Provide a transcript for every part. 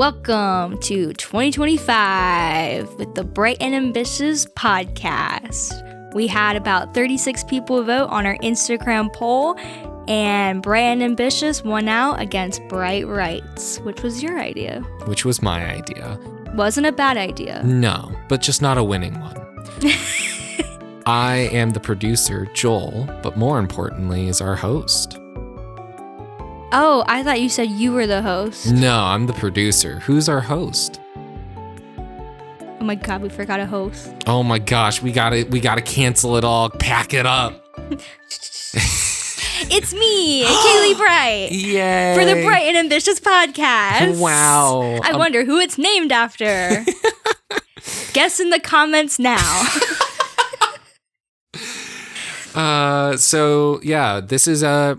Welcome to 2025 with the Bright and Ambitious podcast. We had about 36 people vote on our Instagram poll, and Bright and Ambitious won out against Bright Rights, which was your idea. Which was my idea. Wasn't a bad idea. No, but just not a winning one. I am the producer, Joel, but more importantly is our host. Oh, I thought you said you were the host. No, I'm the producer. Who's our host? Oh my god, we forgot a host. Oh my gosh, we gotta cancel it all. Pack it up. It's me, Kailey Bright. Yay. For the Bright and Ambitious podcast. Wow. I wonder who it's named after. Guess in the comments now. So yeah, this is a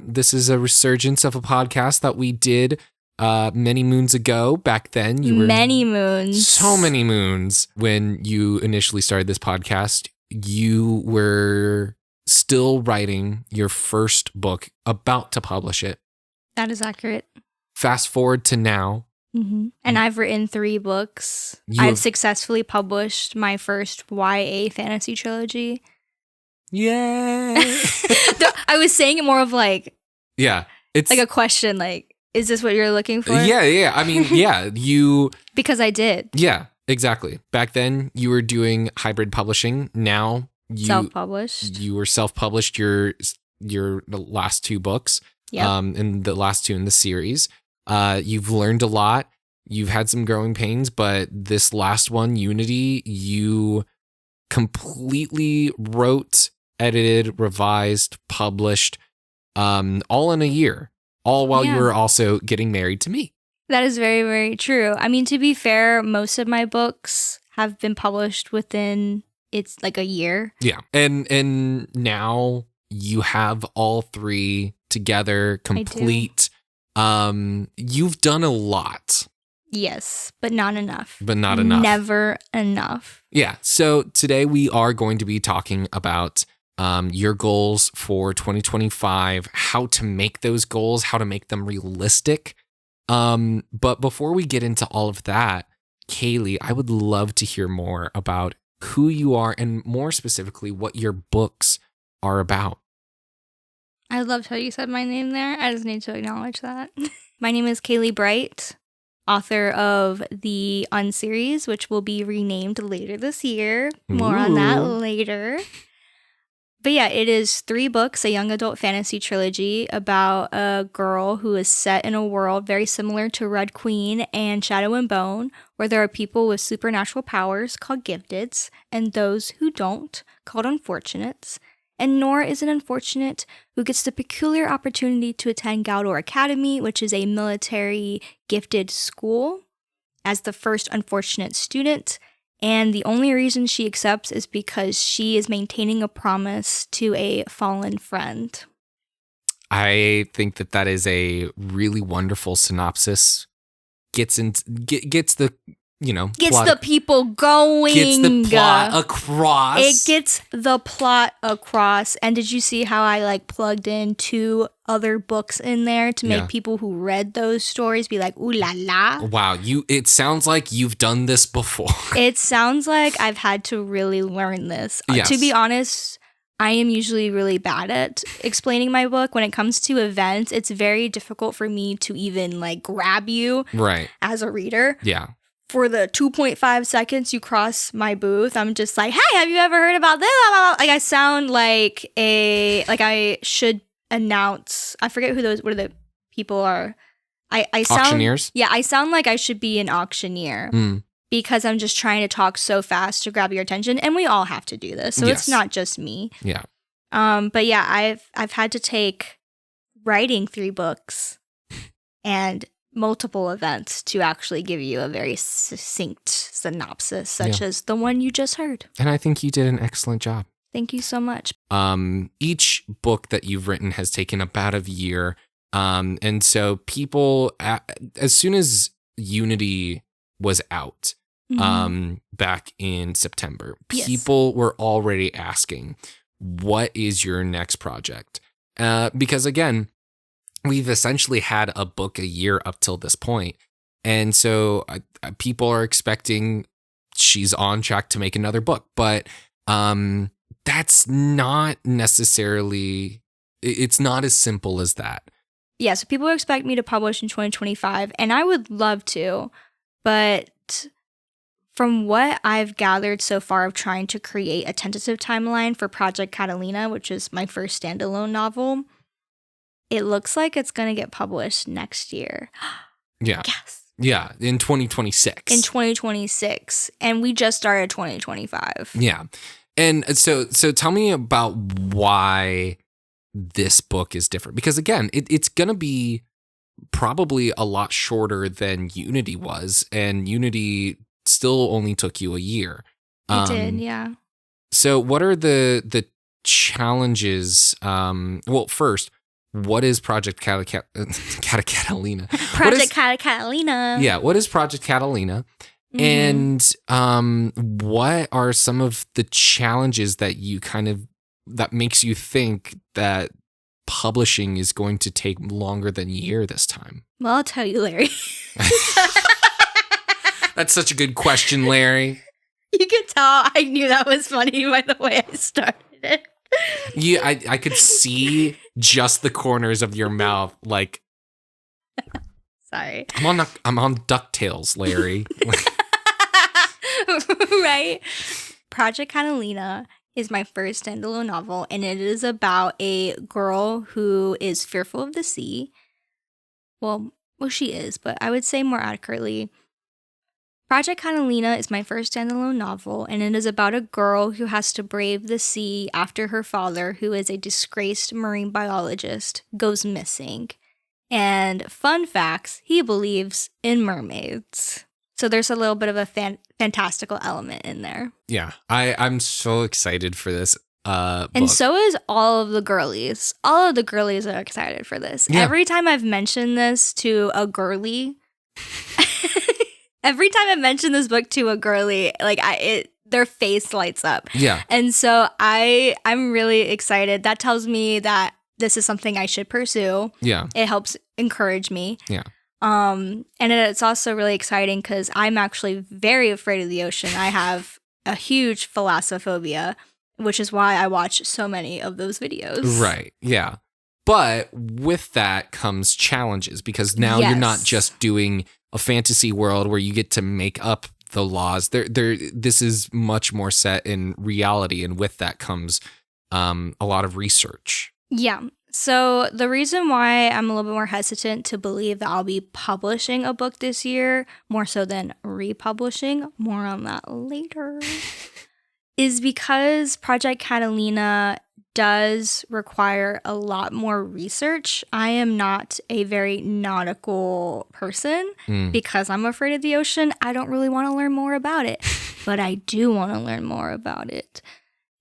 resurgence of a podcast that we did many moons ago. Back then, you were many moons. So many moons. When you initially started this podcast, you were still writing your first book, about to publish it. That is accurate. Fast forward to now. Mm-hmm. And I've written 3 books. I've successfully published my first YA fantasy trilogy. Yay! I was saying it more of like, yeah, it's like a question, like, is this what you're looking for? Yeah. I mean, yeah, you because I did. Yeah, exactly. Back then, you were doing hybrid publishing. Now you self-published. You were self-published your last 2 books. Yeah. And the last 2 in the series. You've learned a lot. You've had some growing pains, but this last one, Unity, you completely wrote, edited, revised, published, all in a year, all while you were also getting married to me. That is very, very true. I mean, to be fair, most of my books have been published within, it's like a year. Yeah. And now you have all 3 together, complete. You've done a lot. Yes, but not enough. Never enough. Yeah. So today we are going to be talking about your goals for 2025, how to make those goals, how to make them realistic. But before we get into all of that, Kailey, I would love to hear more about who you are and more specifically what your books are about. I loved how you said my name there. I just need to acknowledge that. My name is Kailey Bright, author of the Unseries, which will be renamed later this year. More on that later. But yeah, it is 3 books, a young adult fantasy trilogy about a girl who is set in a world very similar to Red Queen and Shadow and Bone, where there are people with supernatural powers called gifteds, and those who don't, called unfortunates. And Nora is an unfortunate who gets the peculiar opportunity to attend Galdor Academy, which is a military gifted school, as the first unfortunate student. And the only reason she accepts is because she is maintaining a promise to a fallen friend. I think that is a really wonderful synopsis. Gets the people going. Gets the plot across. It gets the plot across. And did you see how I plugged in 2 other books in there to make people who read those stories be like, ooh la la? Wow, it sounds like you've done this before. It sounds like I've had to really learn this. Yes. To be honest, I am usually really bad at explaining my book. When it comes to events, it's very difficult for me to even grab you as a reader. Yeah. For the 2.5 seconds you cross my booth, I'm just like, hey, have you ever heard about this? I sound like I should announce. I forget what the people are. I sound, auctioneers? Yeah, I sound like I should be an auctioneer because I'm just trying to talk so fast to grab your attention, and we all have to do this, so it's not just me. Yeah. But yeah, I've had to take writing 3 books and multiple events to actually give you a very succinct synopsis, such as the one you just heard. And I think you did an excellent job. Thank you so much. Each book that you've written has taken about a year. And so people, as soon as Unity was out, back in September, people were already asking, what is your next project? Because again, we've essentially had a book a year up till this point. And so people are expecting she's on track to make another book. But that's not necessarily, it's not as simple as that. Yeah, so people expect me to publish in 2025, and I would love to, but from what I've gathered so far of trying to create a tentative timeline for Project Catalina, which is my first standalone novel, it looks like it's going to get published next year. Yeah. Yes. Yeah, in 2026. In 2026, and we just started 2025. Yeah. And so tell me about why this book is different, because again, it's going to be probably a lot shorter than Unity was, and Unity still only took you a year. It did, yeah. So what are the challenges? Well, first, what is Project Catalina? Project Catalina. Yeah, what is Project Catalina? Mm-hmm. And what are some of the challenges that you that makes you think that publishing is going to take longer than a year this time? Well, I'll tell you, Larry. That's such a good question, Larry. You can tell I knew that was funny by the way I started it. Yeah, I could see just the corners of your mouth, like. Sorry. I'm on DuckTales, Larry. Right. Project Catalina is my first standalone novel, and it is about a girl who is fearful of the sea. Well, she is, but I would say more accurately, Project Catalina is my first standalone novel, and it is about a girl who has to brave the sea after her father, who is a disgraced marine biologist, goes missing. And fun facts, he believes in mermaids. So there's a little bit of a fantastical element in there. Yeah, I'm so excited for this book. And so is all of the girlies. All of the girlies are excited for this. Yeah. Every time I've mentioned this to a girly, every time I mention this book to a girly, like their face lights up. Yeah. And so I'm really excited. That tells me that this is something I should pursue. Yeah. It helps encourage me. Yeah. And it's also really exciting because I'm actually very afraid of the ocean. I have a huge thalassophobia, which is why I watch so many of those videos. Right. Yeah. But with that comes challenges, because now you're not just doing a fantasy world where you get to make up the laws. This is much more set in reality, and with that comes a lot of research. Yeah. So the reason why I'm a little bit more hesitant to believe that I'll be publishing a book this year, more so than republishing, more on that later, is because Project Catalina does require a lot more research. I am not a very nautical person because I'm afraid of the ocean. I don't really want to learn more about it, but I do want to learn more about it.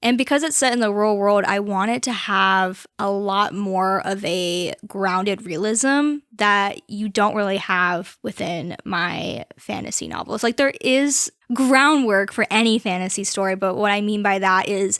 And because it's set in the real world, I want it to have a lot more of a grounded realism that you don't really have within my fantasy novels. Like, there is groundwork for any fantasy story, but what I mean by that is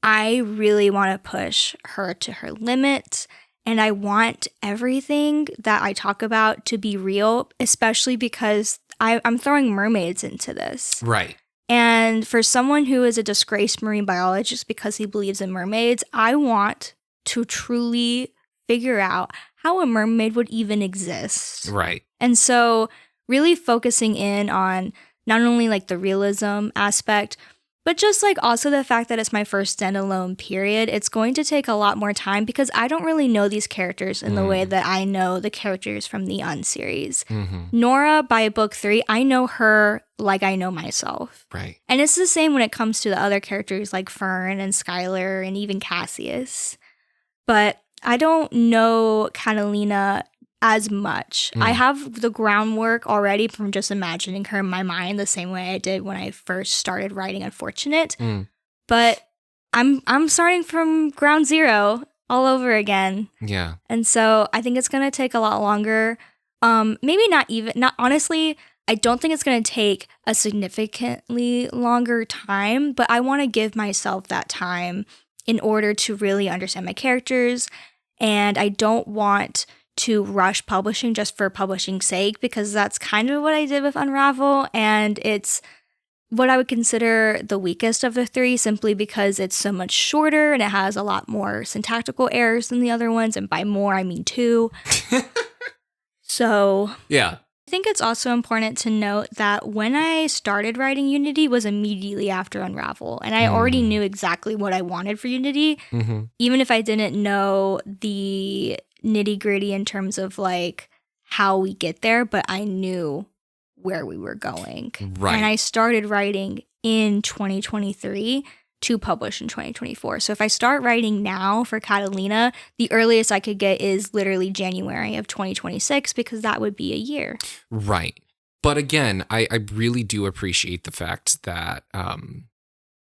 I really want to push her to her limit, and I want everything that I talk about to be real, especially because I'm throwing mermaids into this. Right. And for someone who is a disgraced marine biologist because he believes in mermaids, I want to truly figure out how a mermaid would even exist. Right. And so really focusing in on not only like the realism aspect, but just like also the fact that it's my first standalone period, it's going to take a lot more time because I don't really know these characters in the way that I know the characters from the series. Mm-hmm. Nora, by book 3, I know her like I know myself. Right. And it's the same when it comes to the other characters like Fern and Skylar and even Cassius. But I don't know Catalina as much. I have the groundwork already from just imagining her in my mind the same way I did when I first started writing Unfortunate. But I'm starting from ground zero all over again. Yeah. And so I think it's going to take a lot longer. Maybe not honestly, I don't think it's going to take a significantly longer time, but I want to give myself that time in order to really understand my characters. And I don't want to rush publishing just for publishing's sake, because that's kind of what I did with Unravel, and it's what I would consider the weakest of the three, simply because it's so much shorter and it has a lot more syntactical errors than the other ones, and by more I mean 2. So yeah. I think it's also important to note that when I started writing Unity was immediately after Unravel, and I already knew exactly what I wanted for Unity, even if I didn't know the nitty-gritty in terms of like how we get there, but I knew where we were going. Right. And I started writing in 2023 to publish in 2024. So if I start writing now for Catalina, the earliest I could get is literally January of 2026, because that would be a year. Right. But again, I really do appreciate the fact that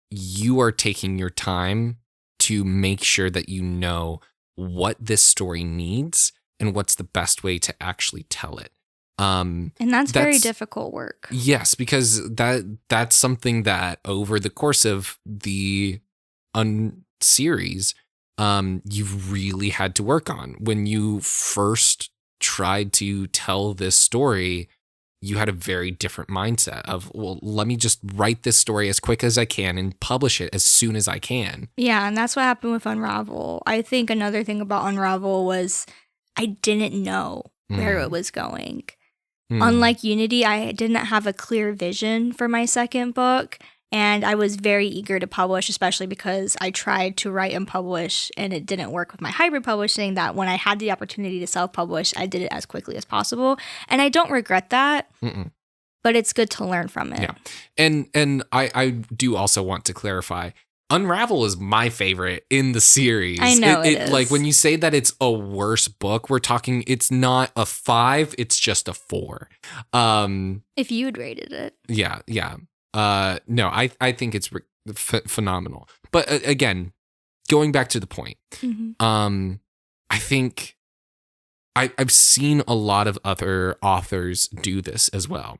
you are taking your time to make sure that you know what this story needs and what's the best way to actually tell it. And that's very difficult work. Yes, because that's something that over the course of the series, you've really had to work on. When you first tried to tell this story, you had a very different mindset of, well, let me just write this story as quick as I can and publish it as soon as I can. Yeah, and that's what happened with Unravel. I think another thing about Unravel was I didn't know where it was going. Unlike Unity, I didn't have a clear vision for my second book, and I was very eager to publish, especially because I tried to write and publish, and it didn't work with my hybrid publishing, that when I had the opportunity to self-publish, I did it as quickly as possible. And I don't regret that, but it's good to learn from it. Yeah. And I do also want to clarify, Unravel is my favorite in the series. I know it is. Like when you say that it's a worse book, we're talking, it's not a 5, it's just a 4. If you had rated it. Yeah. No, I think it's phenomenal. But again, going back to the point, I think I've seen a lot of other authors do this as well,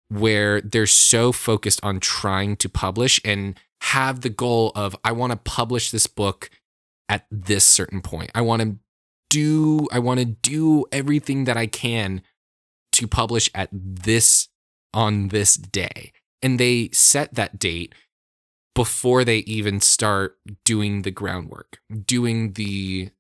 where they're so focused on trying to publish and have the goal of, I want to publish this book at this certain point. I want to do everything that I can to publish at this on this day. And they set that date before they even start doing the groundwork, doing the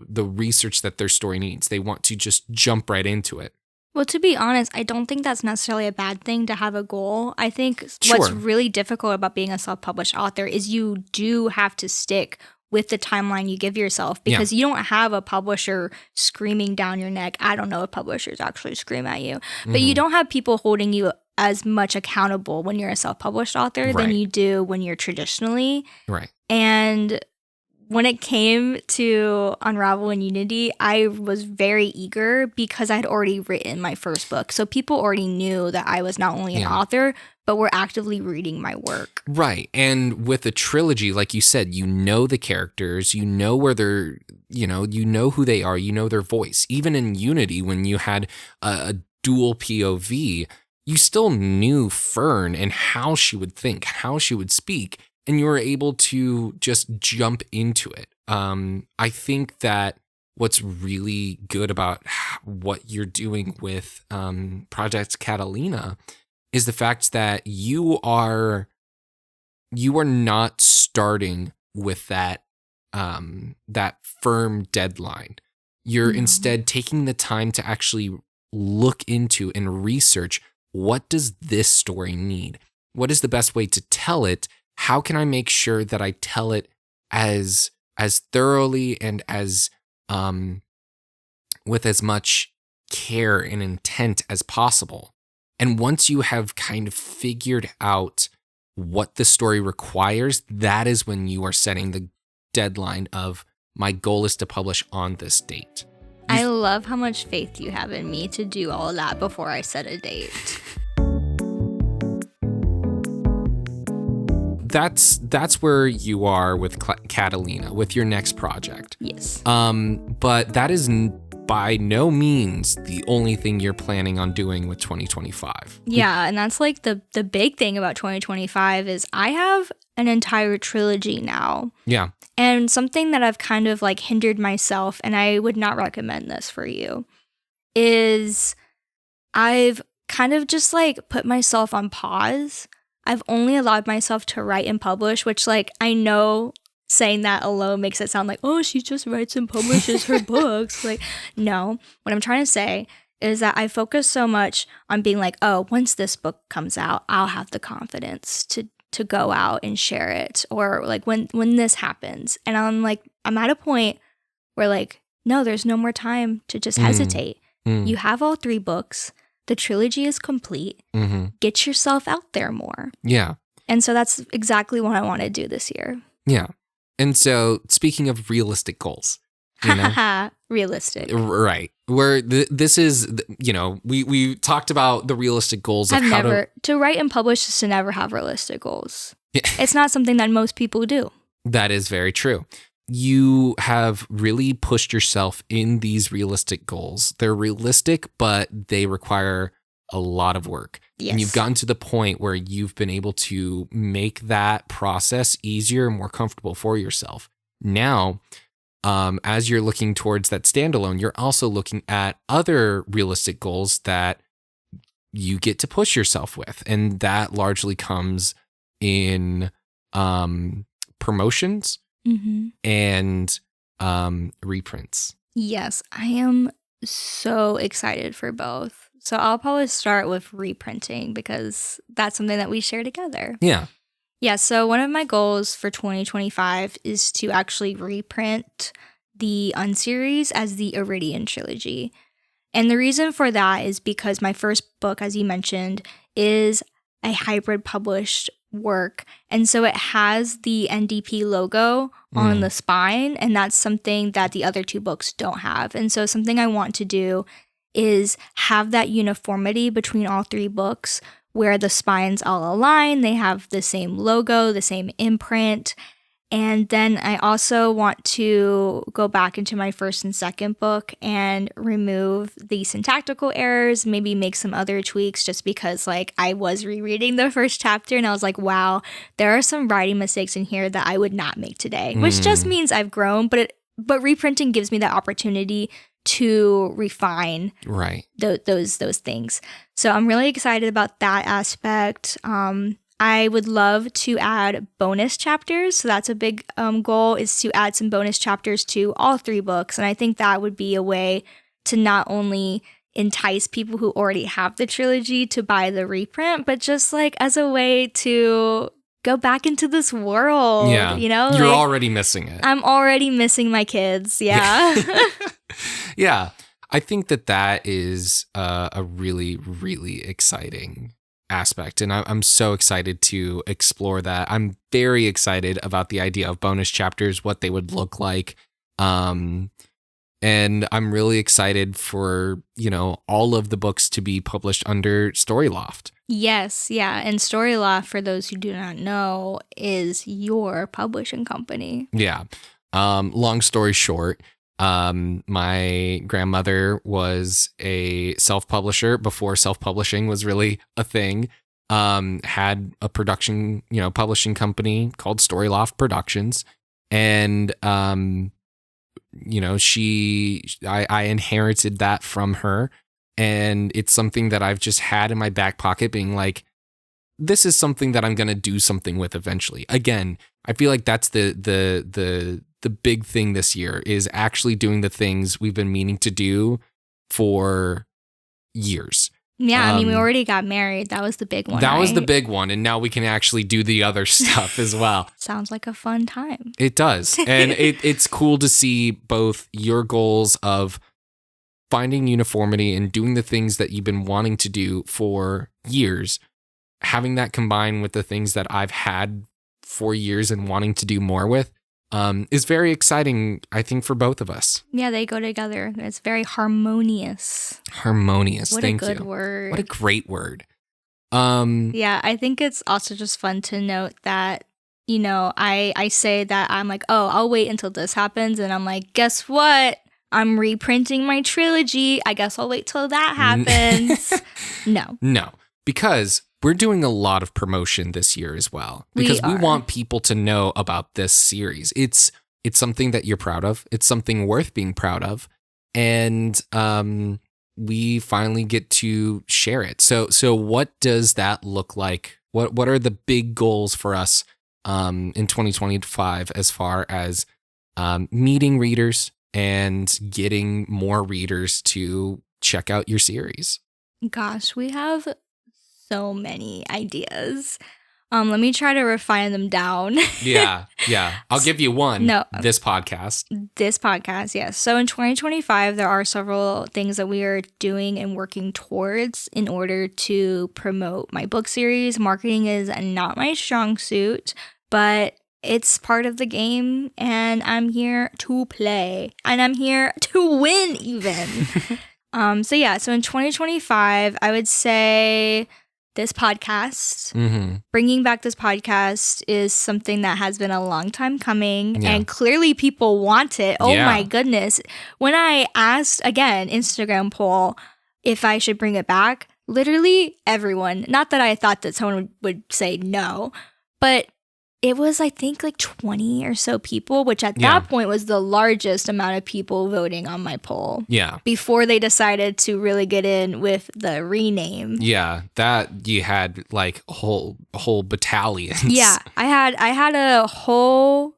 research that their story needs. They want to just jump right into it. Well, to be honest, I don't think that's necessarily a bad thing to have a goal. I think what's really difficult about being a self-published author is you do have to stick with the timeline you give yourself, because you don't have a publisher screaming down your neck. I don't know if publishers actually scream at you, but you don't have people holding you as much accountable when you're a self-published author than you do when you're traditionally. Right. And when it came to Unravel and Unity, I was very eager because I had already written my first book. So people already knew that I was not only an author, but were actively reading my work. Right. And with a trilogy, like you said, you know the characters, you know where they're, you know who they are, you know their voice. Even in Unity, when you had a dual POV, you still knew Fern and how she would think, how she would speak. And you were able to just jump into it. I think that what's really good about what you're doing with Project Catalina is the fact that you are not starting with that firm deadline. You're instead taking the time to actually look into and research, what does this story need? What is the best way to tell it? How can I make sure that I tell it as thoroughly and as with as much care and intent as possible? And once you have kind of figured out what the story requires, that is when you are setting the deadline of, my goal is to publish on this date. I love how much faith you have in me to do all of that before I set a date. That's where you are with Catalina, with your next project. Yes. But that is by no means the only thing you're planning on doing with 2025. Yeah, and that's like the big thing about 2025 is I have an entire trilogy now. Yeah. And something that I've kind of like hindered myself, and I would not recommend this for you, is I've kind of just like put myself on pause. I've only allowed myself to write and publish, which like I know saying that alone makes it sound like, oh, she just writes and publishes her books. Like, no, what I'm trying to say is that I focus so much on being like, oh, once this book comes out, I'll have the confidence to go out and share it, or like when this happens. And I'm at a point where like, no, there's no more time to just hesitate. You have all 3 books. The trilogy is complete. Get yourself out there more. Yeah. And so that's exactly what I want to do this year. Yeah. And so speaking of realistic goals, you know, realistic. Right. Where this is, you know, we talked about the realistic goals. To write and publish is to never have realistic goals. Yeah. It's not something that most people do. That is very true. You have really pushed yourself in these realistic goals. They're realistic, but they require a lot of work. Yes. And you've gotten to the point where you've been able to make that process easier and more comfortable for yourself. Now, as you're looking towards that standalone, you're also looking at other realistic goals that you get to push yourself with. And that largely comes in promotions and reprints. Yes, I am so excited for both. So I'll probably start with reprinting because that's something that we share together. Yeah. Yeah, so one of my goals for 2025 is to actually reprint the Unseries as the Iridian trilogy. And the reason for that is because my first book, as you mentioned, is a hybrid published work. And so it has the NDP logo on the spine, and that's something that the other 2 books don't have. And so something I want to do is have that uniformity between all 3 books where the spines all align, they have the same logo, the same imprint. And then I also want to go back into my first and second book and remove the syntactical errors, maybe make some other tweaks, just because like I was rereading the first chapter and I was like, wow, there are some writing mistakes in here that I would not make today, which just means I've grown, but reprinting gives me that opportunity to refine those things. So I'm really excited about that aspect. I would love to add bonus chapters. So that's a big goal, is to add some bonus chapters to all 3 books. And I think that would be a way to not only entice people who already have the trilogy to buy the reprint, but just like as a way to go back into this world. Yeah. You know, you're already missing it. I'm already missing my kids. Yeah. Yeah. I think that is a really, really exciting aspect. And I'm so excited to explore that. I'm very excited about the idea of bonus chapters, what they would look like. And I'm really excited for, you know, all of the books to be published under Storyloft. Yes, yeah. And Storyloft, for those who do not know, is your publishing company. Yeah. Long story short, my grandmother was a self-publisher before self-publishing was really a thing. Had a production, you know, publishing company called Storyloft Productions. And, you know, I inherited that from her. And it's something that I've just had in my back pocket being like, this is something that I'm going to do something with eventually. Again, I feel like that's the big thing this year is actually doing the things we've been meaning to do for years. Yeah, I mean, we already got married. That was the big one. That was the right? big one. And now we can actually do the other stuff as well. Sounds like a fun time. It does. And it's cool to see both your goals of finding uniformity and doing the things that you've been wanting to do for years, having that combined with the things that I've had for years and wanting to do more with. Is very exciting, I think, for both of us. Yeah, they go together. It's very harmonious. Harmonious. Thank you. What a good word. What a great word. Yeah, I think it's also just fun to note that, you know, I say that I'm like, oh, I'll wait until this happens. And I'm like, guess what? I'm reprinting my trilogy. I guess I'll wait till that happens. No. Because we're doing a lot of promotion this year as well. Because we want people to know about this series. It's it's something that you're proud of. It's something worth being proud of. And we finally get to share it. So what does that look like? What are the big goals for us in 2025 as far as meeting readers and getting more readers to check out your series? Gosh, we have so many ideas. Let me try to refine them down. Yeah. I'll give you one. No. This podcast, yes. So in 2025, there are several things that we are doing and working towards in order to promote my book series. Marketing is not my strong suit, but it's part of the game, and I'm here to play, and I'm here to win even. So in 2025, I would say this podcast, bringing back this podcast is something that has been a long time coming, and clearly people want it. Oh my goodness. When I asked, again, Instagram poll, if I should bring it back, literally everyone, not that I thought that someone would say no, but it was, I think, like 20 or so people, which at that point was the largest amount of people voting on my poll. Yeah. Before they decided to really get in with the rename. Yeah, that you had like whole battalions. Yeah, I had a whole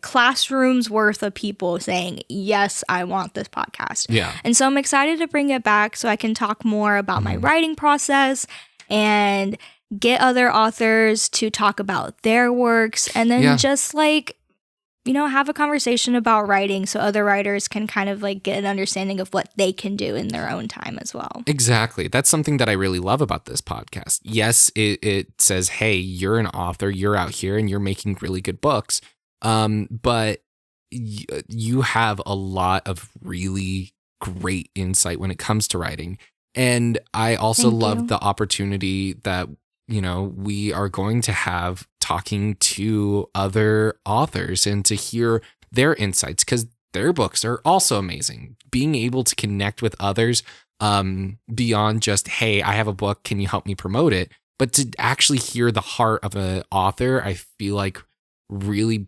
classrooms worth of people saying, yes, I want this podcast. Yeah. And so I'm excited to bring it back so I can talk more about my writing process and get other authors to talk about their works, and then just have a conversation about writing so other writers can kind of get an understanding of what they can do in their own time as well. Exactly. That's something that I really love about this podcast. Yes, it says, hey, you're an author, you're out here and you're making really good books. But you have a lot of really great insight when it comes to writing. And I also love the opportunity that we are going to have talking to other authors and to hear their insights, because their books are also amazing. Being able to connect with others beyond just, hey, I have a book, can you help me promote it? But to actually hear the heart of an author, I feel like really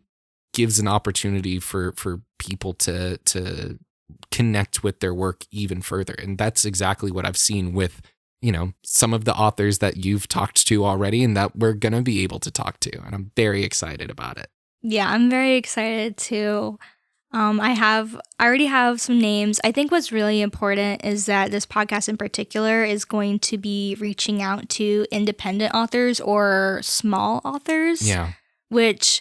gives an opportunity for people to connect with their work even further. And that's exactly what I've seen with some of the authors that you've talked to already and that we're going to be able to talk to. And I'm very excited about it. Yeah, I'm very excited too. I already have some names. I think what's really important is that this podcast in particular is going to be reaching out to independent authors or small authors. Yeah. Which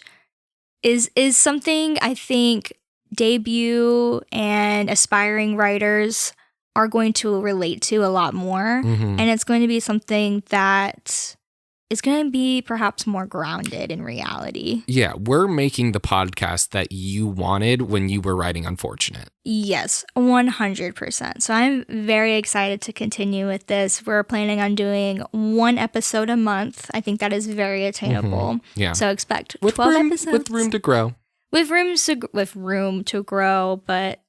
is something I think debut and aspiring writers are going to relate to a lot more. And it's going to be something that is going to be perhaps more grounded in reality. Yeah, we're making the podcast that you wanted when you were writing Unfortunate. Yes, 100%. So I'm very excited to continue with this. We're planning on doing 1 episode a month. I think that is very attainable. Yeah. So expect 12 episodes. With room to grow. With room to grow, but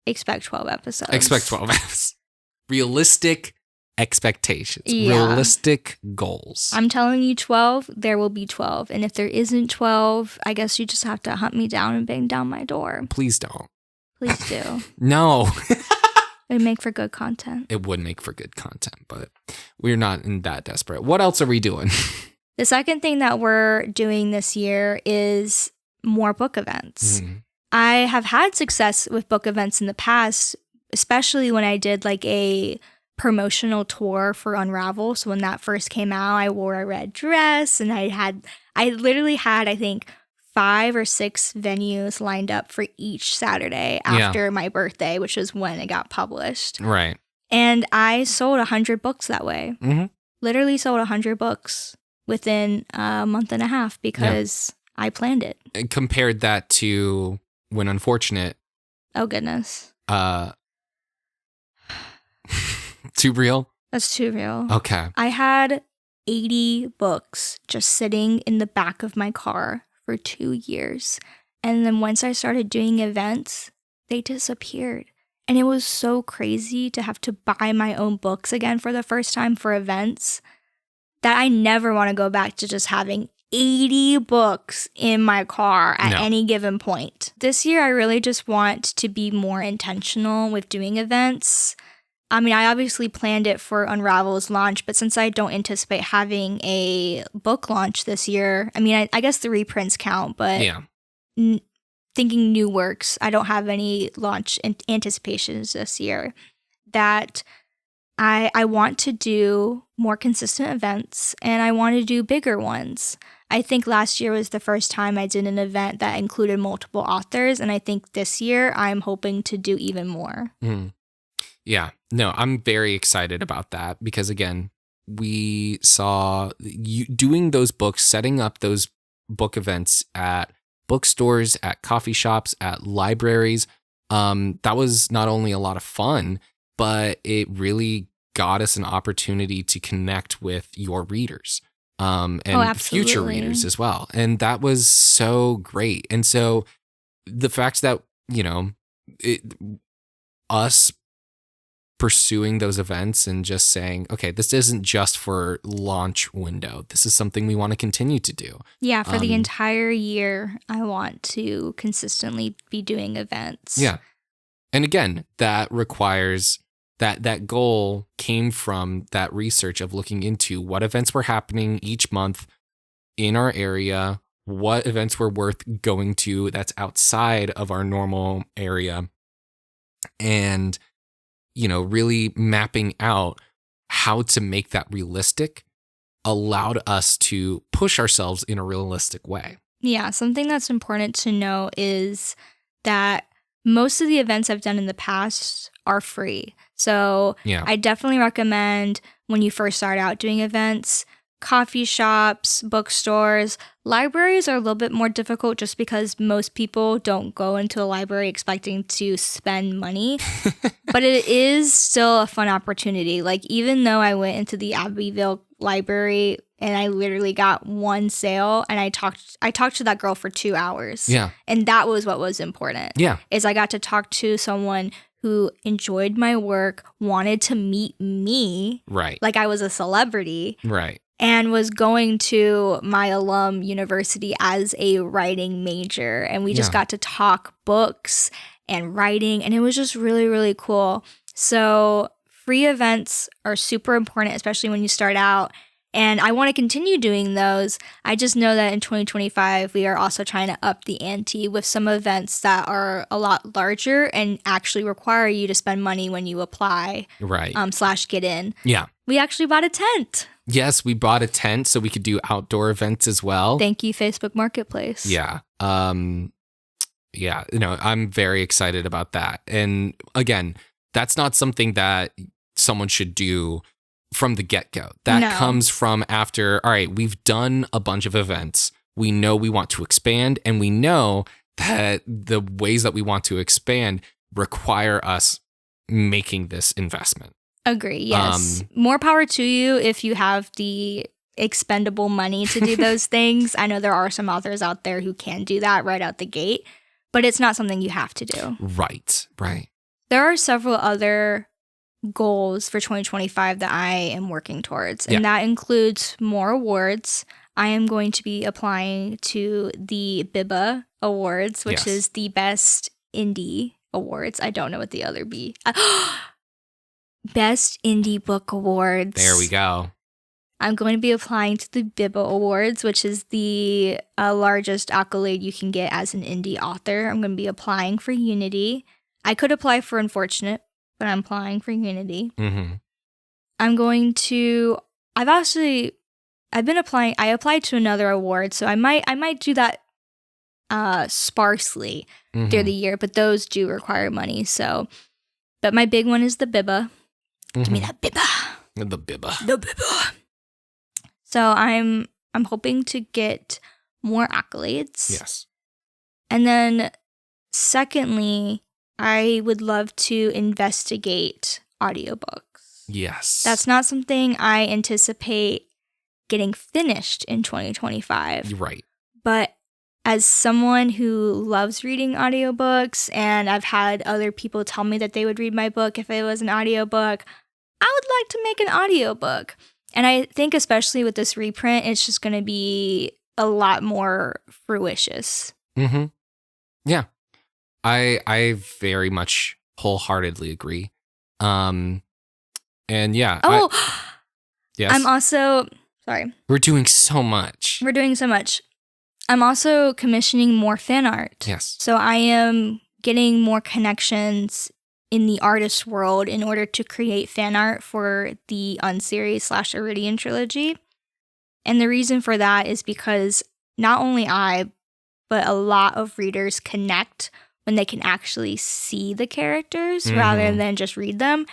expect 12 episodes. Expect 12 episodes. Realistic expectations. Yeah. Realistic goals. I'm telling you 12, there will be 12. And if there isn't 12, I guess you just have to hunt me down and bang down my door. Please don't. Please do. No. It'd make for good content. It would make for good content, but we're not in that desperate. What else are we doing? The second thing that we're doing this year is more book events. I have had success with book events in the past, especially when I did a promotional tour for Unravel. So when that first came out, I wore a red dress and I literally had, I think, 5 or 6 venues lined up for each Saturday after my birthday, which is when it got published. Right. And I sold 100 books that way. Literally sold 100 books within a month and a half because I planned it. And compared that to when Unfortunate. Oh, goodness. Too real? That's too real. Okay. I had 80 books just sitting in the back of my car for 2 years. And then once I started doing events, they disappeared. And it was so crazy to have to buy my own books again for the first time for events that I never want to go back to just having 80 books in my car at No. any given point. This year, I really just want to be more intentional with doing events. I mean, I obviously planned it for Unravel's launch, but since I don't anticipate having a book launch this year, I mean, I guess the reprints count, but Yeah. Thinking new works, I don't have any launch anticipations this year. That I want to do more consistent events, and I want to do bigger ones. I think last year was the first time I did an event that included multiple authors, and I think this year I'm hoping to do even more. Yeah, no, I'm very excited about that because, again, we saw you doing those books, setting up those book events at bookstores, at coffee shops, at libraries. That was not only a lot of fun, but it really got us an opportunity to connect with your readers and future readers as well. And that was so great. And so the fact that, us pursuing those events and just saying, okay, this isn't just for launch window. This is something we want to continue to do. Yeah, for the entire year, I want to consistently be doing events. Yeah. And again, that requires that goal came from that research of looking into what events were happening each month in our area, what events were worth going to that's outside of our normal area, and really mapping out how to make that realistic allowed us to push ourselves in a realistic way. Yeah, something that's important to know is that most of the events I've done in the past are free. So I definitely recommend when you first start out doing events, coffee shops, bookstores. Libraries are a little bit more difficult just because most people don't go into a library expecting to spend money. But it is still a fun opportunity. Like, even though I went into the Abbeville library and I literally got one sale and I talked to that girl for 2 hours. Yeah. And that was what was important. Yeah. Is I got to talk to someone who enjoyed my work, wanted to meet me. Right. Like I was a celebrity. Right. And was going to my alum university as a writing major. And we just got to talk books and writing. And it was just really, really cool. So free events are super important, especially when you start out. And I want to continue doing those. I just know that in 2025, we are also trying to up the ante with some events that are a lot larger and actually require you to spend money when you apply. Right. / get in. Yeah. We actually bought a tent. Yes, we bought a tent so we could do outdoor events as well. Thank you, Facebook Marketplace. Yeah. I'm very excited about that. And again, that's not something that someone should do from the get-go. That comes from after, all right, we've done a bunch of events. We know we want to expand, and we know that the ways that we want to expand require us making this investment. Agree, yes. More power to you if you have the expendable money to do those things. I know there are some authors out there who can do that right out the gate, but it's not something you have to do. Right. There are several other goals for 2025 that I am working towards, and that includes more awards. I am going to be applying to the BIBA Awards, which is the Best Indie Awards. I don't know what the other be. Best Indie Book Awards. There we go. I'm going to be applying to the BIBA Awards, which is the largest accolade you can get as an indie author. I'm going to be applying for Unity. I could apply for Unfortunate, but I'm applying for Unity. Mm-hmm. I applied to another award, so I might do that sparsely through the year, but those do require money. So, but my big one is the BIBA. Give me that BIBA. The BIBA. The BIBA. So I'm hoping to get more accolades. Yes. And then secondly, I would love to investigate audiobooks. Yes. That's not something I anticipate getting finished in 2025. Right. But as someone who loves reading audiobooks, and I've had other people tell me that they would read my book if it was an audiobook, I would like to make an audiobook. And I think especially with this reprint, it's just going to be a lot more fruitious. Mm-hmm. Yeah. I very much wholeheartedly agree. And yeah. Oh, yes. I'm also, sorry. We're doing so much. We're doing so much. I'm also commissioning more fan art. Yes. So I am getting more connections in the artist world in order to create fan art for the Unseries / Iridian trilogy. And the reason for that is because not only I, but a lot of readers connect when they can actually see the characters rather than just read them.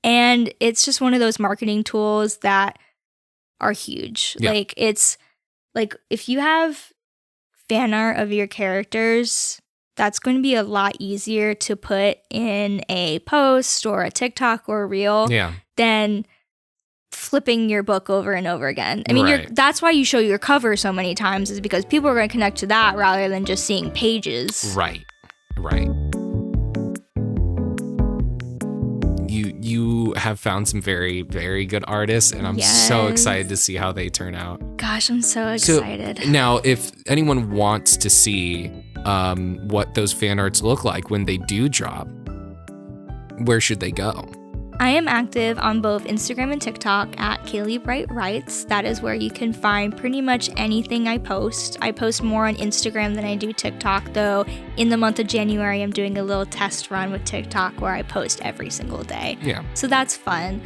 And it's just one of those marketing tools that are huge. Yeah. Like, it's like if you have fan art of your characters, that's going to be a lot easier to put in a post or a TikTok or a reel than flipping your book over and over again. I mean, that's why you show your cover so many times, is because people are going to connect to that rather than just seeing pages. Right. You have found some very, very good artists, and I'm so excited to see how they turn out. Gosh, I'm so excited. So, now, if anyone wants to see what those fan arts look like when they do drop, where should they go? I am active on both Instagram and TikTok at Kailey Bright Writes. That is where you can find pretty much anything I post. I post more on Instagram than I do TikTok, though in the month of January, I'm doing a little test run with TikTok where I post every single day. Yeah. So that's fun.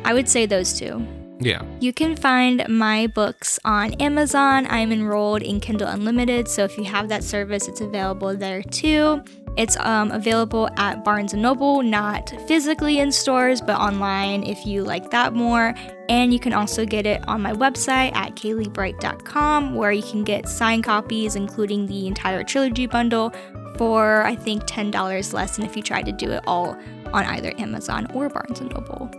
I would say those two. Yeah. You can find my books on Amazon. I'm enrolled in Kindle Unlimited, so if you have that service, it's available there too. It's available at Barnes & Noble, not physically in stores, but online if you like that more. And you can also get it on my website at kaileybright.com, where you can get signed copies, including the entire trilogy bundle, for I think $10 less than if you tried to do it all on either Amazon or Barnes & Noble.